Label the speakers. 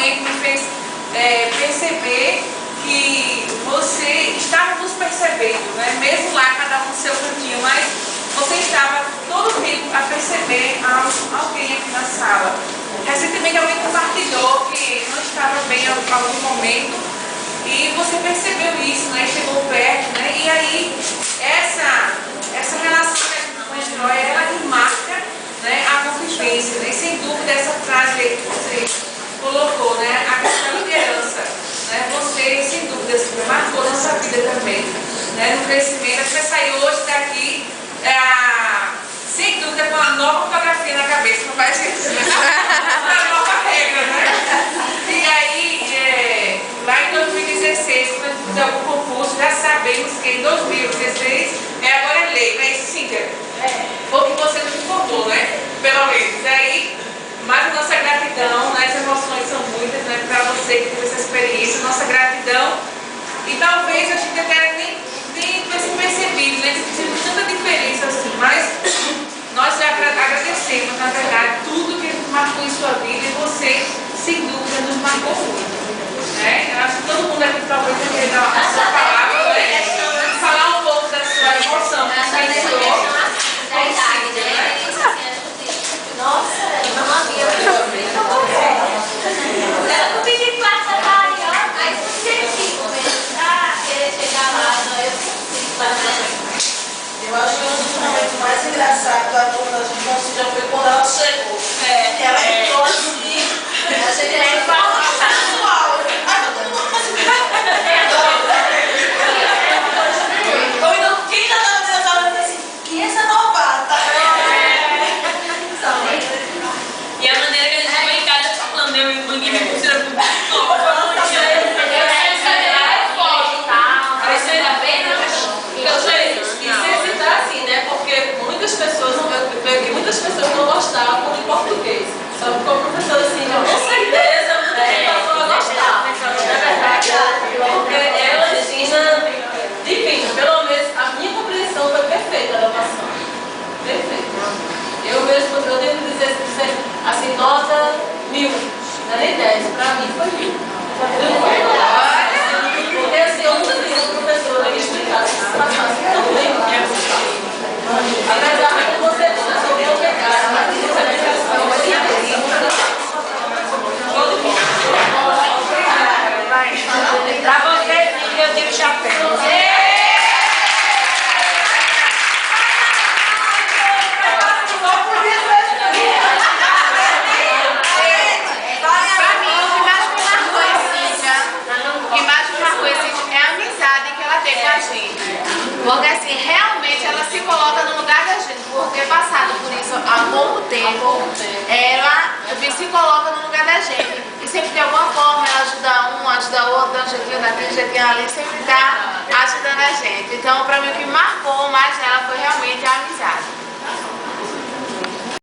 Speaker 1: realmente me fez perceber que você estava nos percebendo, né? Mesmo lá, cada um no seu cantinho, mas você estava todo o tempo a perceber alguém aqui na sala. Recentemente alguém compartilhou que não estava bem em algum momento e você percebeu isso, né? Chegou perto, né? E aí essa relação que a gente constrói, ela marca, né, a convivência, né? E sem dúvida essa frase aí que você colocou, né? A questão da liderança, né? Você, sem dúvida, marcou nossa vida também, né? No crescimento. A gente vai sair hoje daqui, sem dúvida, com uma nova fotografia na cabeça, não vai esquecer. Uma nova regra, né? E aí, lá em 2016, quando a gente fizer algum concurso, já sabemos que em 2016 agora é lei, não é isso, Cíntia? Ou que você nos informou, né? Pelo menos. Aí, mas a nossa gratidão, né? As emoções são muitas, né? Para você que teve essa experiência, nossa gratidão. E talvez a gente até nem tivesse percebido, né? Que tinha tanta diferença assim, mas nós já agradecemos, na verdade, tudo que marcou em sua vida e você, sem dúvida, nos marcou muito, né? Eu acho que todo mundo aqui talvez vai querer dar a sua palavra, né? Falar um pouco da sua emoção, da sua história.
Speaker 2: Nossa, não havia eu pedi para trabalhar, aí você querer chegar lá,
Speaker 3: eu acho que um dos momentos mais engraçados da turma da gente já foi quando ela chegou. Ela entrou assim, a gente ia falar no áudio. Ai, não tem nome assim. Quem já estava nessa hora disse assim, que essa novata?
Speaker 4: E a maneira que a gente foi em casa falando, eu e o Manguinho me puseram pro nova. Muitas pessoas não gostavam de português. Só que como professor assim, com certeza muitas pessoas não gostavam. Na verdade, porque ela ensina divino. Pelo menos a minha compreensão foi perfeita da noção. Perfeita. Eu mesmo, eu devo dizer assim, nota 1000. Não é nem 10, pra mim foi 1000. Porque assim, eu nunca vi uma professora que explicasse isso passasse tão bem. Apesar de você
Speaker 1: Pra você, eu tiro o chapéu.
Speaker 5: Porque assim, realmente ela se coloca no lugar da gente, por ter passado por isso há pouco tempo, ela se coloca no lugar da gente. E sempre de alguma forma ela ajuda um, ajuda o outro, dá um jeitinho daqui, um jeitinho ali, sempre está ajudando a gente. Então, para mim, o que marcou mais nela foi realmente